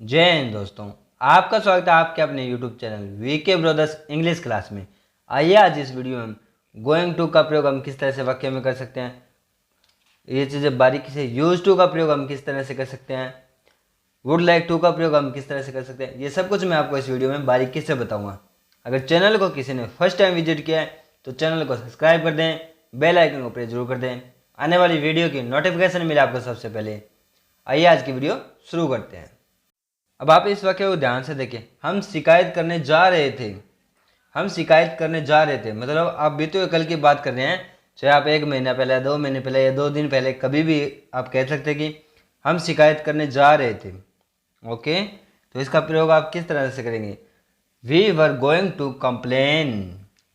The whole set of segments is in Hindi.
जय हिंद दोस्तों। आपका स्वागत है आपके अपने YouTube channel VK brothers English class में। आइए आज इस वीडियो में हम गोइंग टू का प्रयोग हम किस तरह से वाक्य में कर सकते हैं, ये चीज़ें बारीकी से यूज टू का प्रयोग हम किस तरह से कर सकते हैं, वुड लाइक टू का प्रयोग हम किस तरह से कर सकते हैं, ये सब कुछ मैं आपको इस वीडियो में बारीकी से बताऊंगा। अगर चैनल को किसी ने फर्स्ट टाइम विजिट किया है तो चैनल को सब्सक्राइब कर दें, बेल आइकन को प्रेस जरूर कर दें, आने वाली वीडियो की नोटिफिकेशन मिले आपको सबसे पहले। आइए आज की वीडियो शुरू करते हैं। अब आप इस वाक्य को ध्यान से देखें। हम शिकायत करने जा रहे थे। हम शिकायत करने जा रहे थे मतलब आप बीते हुए कल की बात कर रहे हैं, चाहे आप 1 महीना पहले, 2 महीने पहले या 2 दिन पहले, कभी भी आप कह सकते हैं कि हम शिकायत करने जा रहे थे। ओके, तो इसका प्रयोग आप किस तरह से करेंगे? We were going to complain.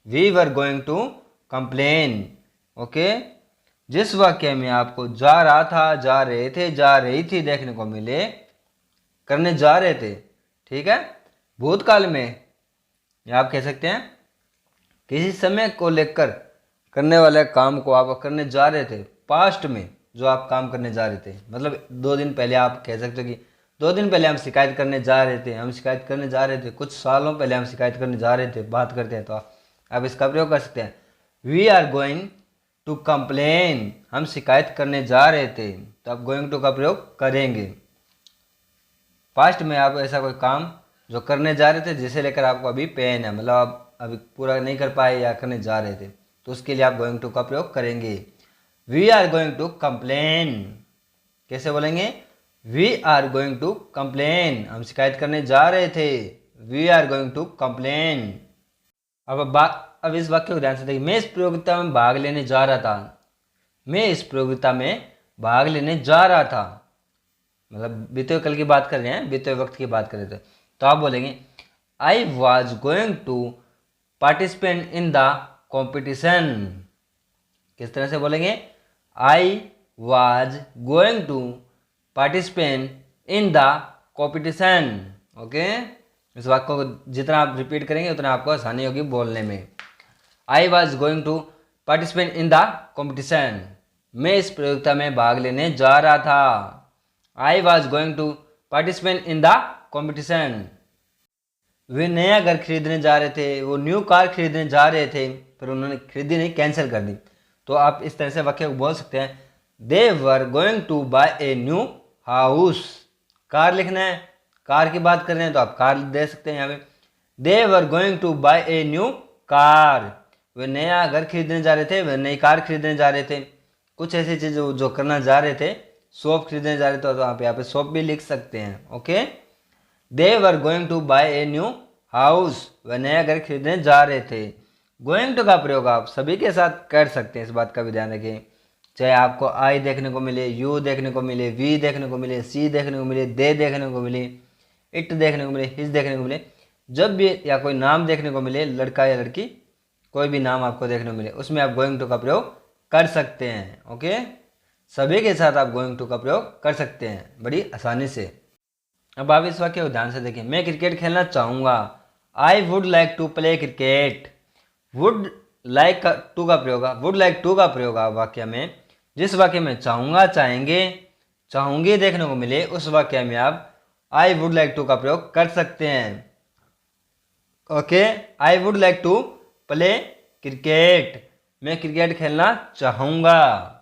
We were going to complain. Okay, जिस वाक्य में आपको जा रहा था, जा रहे थे, जा रही थी देखने को मिले, करने जा रहे थे, ठीक है। भूतकाल में या आप कह सकते हैं किसी समय को लेकर करने वाले काम को आप करने जा रहे थे। पास्ट में जो आप काम करने जा रहे थे मतलब 2 दिन पहले आप कह सकते हो कि 2 दिन पहले हम शिकायत करने जा रहे थे, हम शिकायत करने जा रहे थे। कुछ सालों पहले हम शिकायत करने जा रहे थे, बात करते हैं तो आप इसका प्रयोग कर सकते हैं। We are going to complain. हम शिकायत करने जा रहे थे तो आप गोइंग टू का प्रयोग करेंगे। पास्ट में आप ऐसा कोई काम जो करने जा रहे थे जिसे लेकर आपको अभी पेन है, मतलब आप अभी पूरा नहीं कर पाए या करने जा रहे थे, तो उसके लिए आप गोइंग टू का प्रयोग करेंगे। We are going to complain. कैसे बोलेंगे? We are going to complain. हम शिकायत करने जा रहे थे। We are going to complain. अब इस वाक्य को ध्यान से देखिए। मैं इस प्रतियोगिता में भाग लेने जा रहा था। मैं इस प्रतियोगिता में भाग लेने जा रहा था मतलब बीते हुए कल की बात कर रहे हैं, बीते हुए वक्त की बात कर रहे थे, तो आप बोलेंगे I was going to participate in the competition. किस तरह से बोलेंगे? I was going to participate in the competition. Okay, इस वाक्य को जितना आप रिपीट करेंगे उतना आपको आसानी होगी बोलने में। I was going to participate in the competition. मैं इस प्रतियोगिता में भाग लेने जा रहा था। I was going to participate in the competition. वे नया घर खरीदने जा रहे थे, वो न्यू कार खरीदने जा रहे थे, पर उन्होंने खरीदी नहीं, कैंसिल कर दी। तो आप इस तरह से वाक्य को बोल सकते हैं। They were going to buy a new house. Car लिखना है, कार की बात कर रहे हैं तो आप कार दे सकते हैं यहाँ पे। They were going to buy a new car. वे नया घर खरीदने जा रहे थे, वे नई कार खरीदने जा रहे थे। कुछ ऐसी चीज जो करना जा रहे थे, शॉप खरीदने जा रहे थे तो आप यहाँ पे शॉप भी लिख सकते हैं। Okay, they were going to buy a new house. वह नया घर खरीदने जा रहे थे। गोइंग टू का प्रयोग आप सभी के साथ कर सकते हैं, इस बात का भी ध्यान रखें। चाहे आपको आई देखने को मिले, यू देखने को मिले, वी देखने को मिले, सी देखने को मिले, दे देखने को मिले, इट देखने को मिले, हिज देखने को मिले, जब भी या कोई नाम देखने को मिले, लड़का या लड़की, कोई भी नाम आपको देखने को मिले, उसमें आप गोइंग टू का प्रयोग कर सकते हैं। ओके, सभी के साथ आप गोइंग टू का प्रयोग कर सकते हैं बड़ी आसानी से। अब आप इस वाक्य को ध्यान से देखें। मैं क्रिकेट खेलना चाहूँगा। I would like to play cricket. Would like to का प्रयोग, वुड लाइक टू का प्रयोग आप वाक्य में, जिस वाक्य में चाहूँगा, चाहेंगे, चाहूँगी देखने को मिले, उस वाक्य में आप आई वुड लाइक टू का प्रयोग कर सकते हैं। Okay, I would like to play cricket. मैं क्रिकेट खेलना चाहूँगा।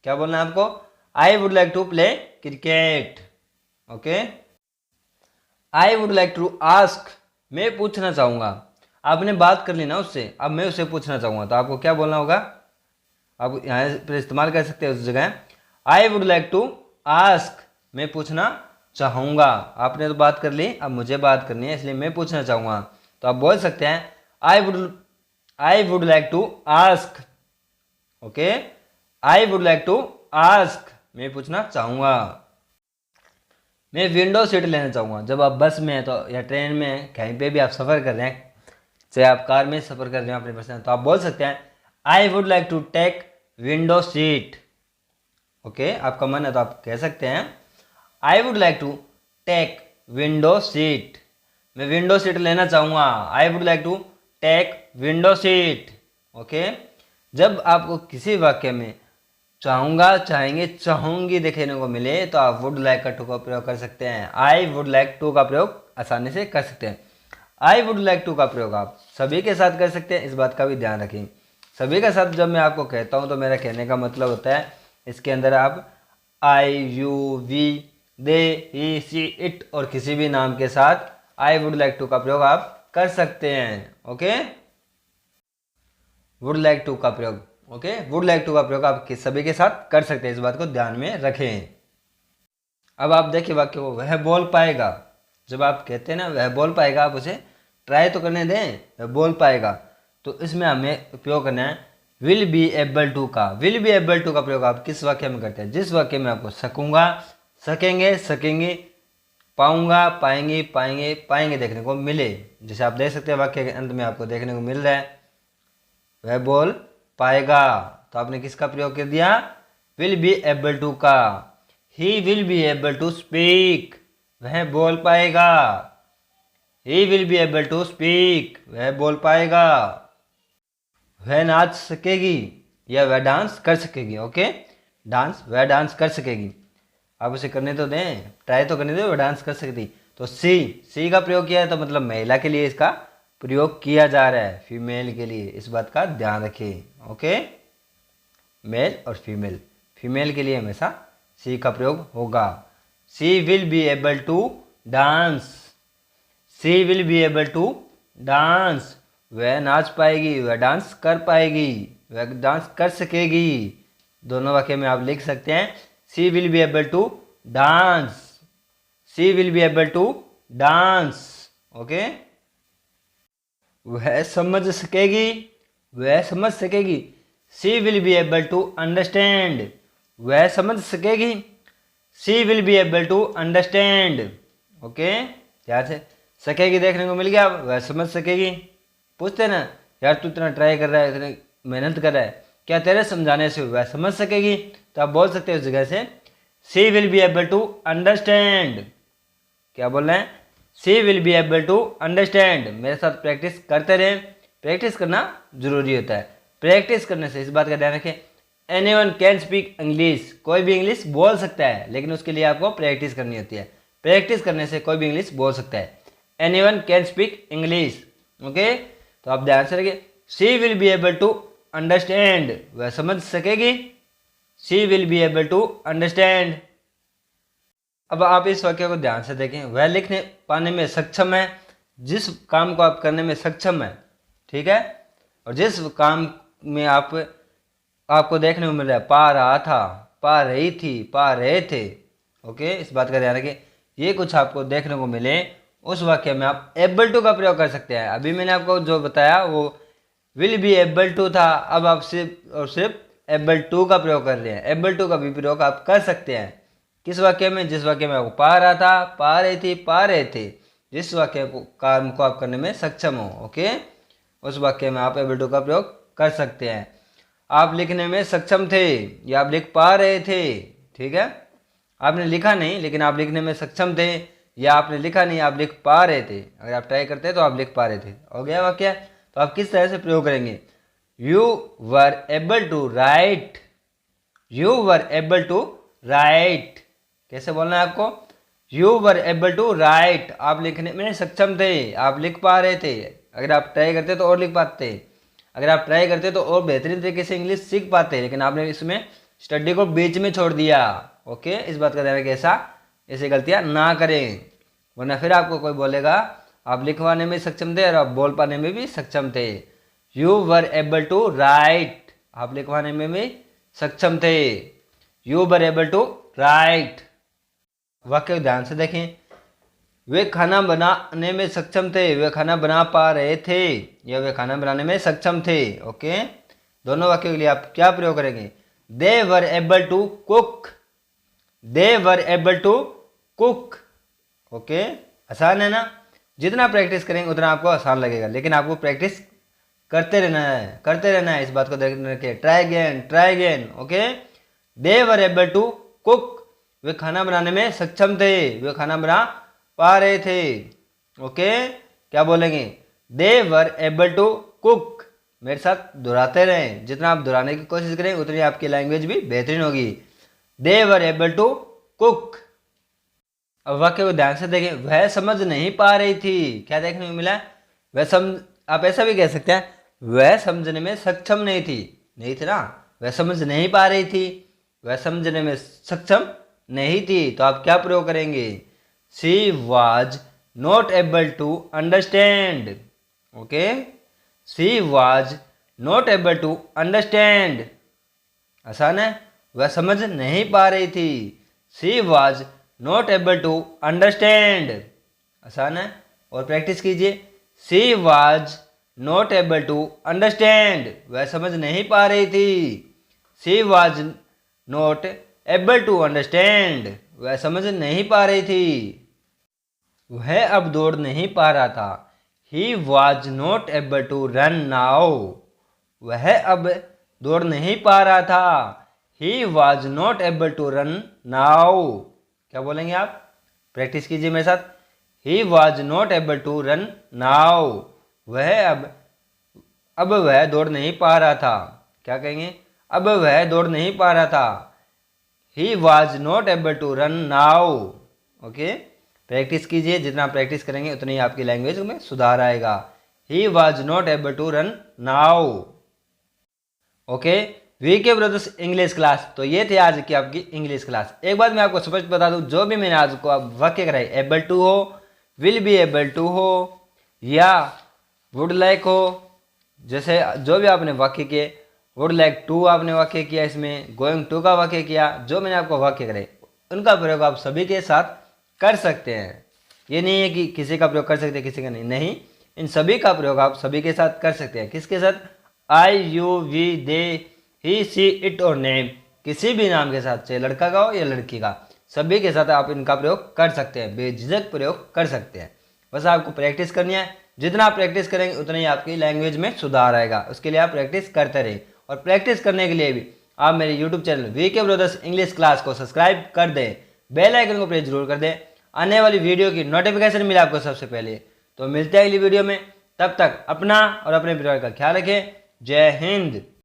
क्या बोलना है आपको? I would like to play cricket. Okay, I would like to ask. मैं पूछना चाहूंगा। आपने बात कर ली ना उससे, अब मैं उससे पूछना चाहूंगा, तो आपको क्या बोलना होगा? आप यहाँ पर इस्तेमाल कर सकते हैं उस जगह। I would like to ask, मैं पूछना चाहूंगा। आपने तो बात कर ली, अब मुझे बात करनी है, इसलिए मैं पूछना चाहूंगा, तो आप बोल सकते हैं I would like to ask. Okay, I would like to ask, मैं पूछना चाहूँगा। मैं विंडो सीट लेना चाहूँगा। जब आप बस में हैं तो या ट्रेन में हैं, कहीं पे भी आप सफ़र कर रहे हैं, चाहे आप कार में सफ़र कर रहे हैं अपने पर्सन, तो आप बोल सकते हैं I would like to take window seat. Okay, आपका मन है तो आप कह सकते हैं I would like to take window seat. मैं विंडो सीट लेना चाहूँगा। I would like to take window seat. Okay, जब आपको किसी वाक्य में चाहूंगा, चाहेंगे, चाहूंगी देखने को मिले तो आप वुड लाइक का टू का प्रयोग कर सकते हैं। आई वुड लाइक टू का प्रयोग आसानी से कर सकते हैं। आई वुड लाइक टू का प्रयोग आप सभी के साथ कर सकते हैं, इस बात का भी ध्यान रखें। सभी के साथ जब मैं आपको कहता हूं तो मेरा कहने का मतलब होता है इसके अंदर आप I, you, we, they, he, she, it और किसी भी नाम के साथ आई वुड लाइक टू का प्रयोग आप कर सकते हैं। ओके, वुड लाइक टू का प्रयोग, ओके, वुड लाइक टू का प्रयोग आप सभी के साथ कर सकते हैं, इस बात को ध्यान में रखें। अब आप देखिए वाक्य को, वह बोल पाएगा। जब आप कहते हैं ना वह बोल पाएगा, आप उसे ट्राई तो करने दें, वह बोल पाएगा। तो इसमें हमें उपयोग करना है विल बी एबल टू का। विल बी एबल टू का प्रयोग आप किस वाक्य में करते हैं? जिस वाक्य में आपको सकूंगा, सकेंगे, सकेंगे, पाऊंगा, पाएंगे, पाएंगे, पाएंगे देखने को मिले। जैसे आप देख सकते हैं वाक्य के अंत में आपको देखने को मिल रहा है वह बोल पाएगा, तो आपने किसका प्रयोग कर दिया? विल बी एबल टू का। He will be able to speak, वह बोल पाएगा। He will be able to speak, वह बोल पाएगा। वह नाच सकेगी या वह डांस कर सकेगी। ओके, डांस, वह डांस कर सकेगी। आप उसे करने तो दें, ट्राई तो करने दें, वह डांस कर सकती। तो सी का प्रयोग किया है तो मतलब महिला के लिए इसका प्रयोग किया जा रहा है, फीमेल के लिए, इस बात का ध्यान रखें। ओके, मेल और फीमेल, फीमेल के लिए हमेशा सी का प्रयोग होगा। She will be able to dance, she will be able to dance, वह नाच पाएगी, वह डांस कर पाएगी, वह डांस कर सकेगी। दोनों वाक्य में आप लिख सकते हैं she will be able to dance, she will be able to dance. Okay, वह समझ सकेगी, वह समझ सकेगी। She will be able to understand, वह समझ सकेगी। She will be able to understand. Okay, ध्यान से, सकेगी देखने को मिल गया, वह समझ सकेगी। पूछते ना यार तू इतना ट्राई कर रहा है, इतनी मेहनत कर रहा है, क्या तेरे समझाने से वह समझ सकेगी? तो आप बोल सकते हैं उस जगह से she will be able to understand. क्या बोल रहे हैं? She will be able to understand. मेरे साथ प्रैक्टिस करते रहे, प्रैक्टिस करना जरूरी होता है। प्रैक्टिस करने से, इस बात का ध्यान रखें, एनीवन कैन स्पीक इंग्लिश, कोई भी इंग्लिश बोल सकता है, लेकिन उसके लिए आपको प्रैक्टिस करनी होती है। प्रैक्टिस करने से कोई भी इंग्लिश बोल सकता है। Anyone can speak English. Okay, तो आप ध्यान से रखिए, she will be able to understand, वह समझ सकेगी। She will be able to understand. अब आप इस वाक्य को ध्यान से देखें, वह लिखने पाने में सक्षम है, जिस काम को आप करने में सक्षम है, ठीक है, और जिस काम में आपको देखने को मिल रहा है पा रहा था, पा रही थी, पा रहे थे। ओके, इस बात का ध्यान रखें, ये कुछ आपको देखने को मिले, उस वाक्य में आप एबल टू का प्रयोग कर सकते हैं। अभी मैंने आपको जो बताया वो विल बी एबल टू था, अब आप सिर्फ और सिर्फ एबल टू का प्रयोग कर रहे हैं। एबल टू का भी प्रयोग आप कर सकते हैं किस वाक्य में? जिस वाक्य में आपको पा रहा था, पा रही थी, पा रहे थे, जिस वाक्य को काम को आप करने में सक्षम हो, ओके, उस वाक्य में आप एबल टू का प्रयोग कर सकते हैं। आप लिखने में सक्षम थे या आप लिख पा रहे थे, ठीक है, आपने लिखा नहीं लेकिन आप लिखने में सक्षम थे, या आपने लिखा नहीं आप लिख पा रहे थे। अगर आप ट्राई करते तो आप लिख पा रहे थे। हो गया वाक्य। तो आप किस तरह से प्रयोग करेंगे? You were able to write, you were able to write. कैसे बोलना है आपको? You were able to write, आप लिखने में सक्षम थे, आप लिख पा रहे थे। अगर आप ट्राई करते तो और लिख पाते, अगर आप ट्राई करते तो और बेहतरीन तरीके से इंग्लिश सीख पाते, लेकिन आपने इसमें स्टडी को बीच में छोड़ दिया। ओके, इस बात का ध्यान रखें, ऐसी गलतियां ना करें, वरना फिर आपको कोई बोलेगा आप लिखवाने में सक्षम थे और आप बोल पाने में भी सक्षम थे। You were able to write, आप लिखवाने में भी सक्षम थे। You were able to write. वाक्य ध्यान से देखें, वे खाना बनाने में सक्षम थे, वे खाना बना पा रहे थे, या वे खाना बनाने में सक्षम थे। ओके, दोनों वाक्यों के लिए आप क्या प्रयोग करेंगे? They were able to cook, they were able to cook. Okay, आसान है ना? जितना प्रैक्टिस करेंगे उतना आपको आसान लगेगा, लेकिन आपको प्रैक्टिस करते रहना है, करते रहना है, इस बात को ध्यान रखिए। Try again, try again. Okay, they were able to cook, वे खाना बनाने में सक्षम थे, वे खाना बना पा रहे थे। ओके, क्या बोलेंगे? दे वर एबल टू कुक, मेरे साथ दोहराते रहें। जितना आप दोहराने की कोशिश करें उतनी आपकी लैंग्वेज भी बेहतरीन होगी। दे वर एबल टू कुक। अब वाक्य को ध्यान से देखें। वह समझ नहीं पा रही थी। क्या देखने को मिला? वह समझ, आप ऐसा भी कह सकते हैं वह समझने में सक्षम नहीं थी। नहीं थी ना, वह समझ नहीं पा रही थी, वह समझने में सक्षम नहीं थी। तो आप क्या प्रयोग करेंगे? She was not able to understand. Okay, she was not able to understand. आसान है, वह समझ नहीं पा रही थी। She was not able to understand. आसान है। और प्रैक्टिस कीजिए। She was not able to understand. वह समझ नहीं पा रही थी। She was not able to understand. वह समझ नहीं पा रही थी। वह अब दौड़ नहीं पा रहा था। He was not able to run now. वह अब दौड़ नहीं पा रहा था। He was not able to run now. क्या बोलेंगे आप? प्रैक्टिस कीजिए मेरे साथ। He was not able to run now. वह अब वह दौड़ नहीं पा रहा था। क्या कहेंगे? अब वह दौड़ नहीं पा रहा था। He was not able to run now. Okay, practice कीजिए। जितना प्रैक्टिस करेंगे उतनी आपकी लैंग्वेज में सुधार आएगा। He was not able to run now. Okay, VK brothers English class. तो ये थे आज की आपकी इंग्लिश क्लास। एक बात मैं आपको स्पष्ट बता दूं, जो भी मैंने आज को आप वाक्य कराए, एबल टू हो, विल बी एबल टू हो या वुड लाइक हो, जैसे जो भी आपने वाक्य किए, वुड लाइक टू आपने वाक्य किया, इसमें गोइंग टू का वाक्य किया, जो मैंने आपको वाक्य कराए उनका प्रयोग आप सभी के साथ कर सकते हैं। ये नहीं है कि किसी का प्रयोग कर सकते हैं किसी का नहीं, इन सभी का प्रयोग आप सभी के साथ कर सकते हैं। किसके साथ? I, you, we, they, he, she, it और नेम, किसी भी नाम के साथ, चाहे लड़का का हो या लड़की का, सभी के साथ आप इनका प्रयोग कर सकते हैं, बेझिझक प्रयोग कर सकते हैं। बस आपको प्रैक्टिस करनी है। जितना आप प्रैक्टिस करेंगे उतना ही आपकी लैंग्वेज में सुधार आएगा। उसके लिए आप प्रैक्टिस करते रहें। और प्रैक्टिस करने के लिए भी आप मेरे YouTube channel VK brothers English class को सब्सक्राइब कर दें, बेल आइकन को प्रेस जरूर कर दें, आने वाली वीडियो की नोटिफिकेशन मिले आपको सबसे पहले। तो मिलते हैं अगली वीडियो में, तब तक अपना और अपने परिवार का ख्याल रखें। जय हिंद।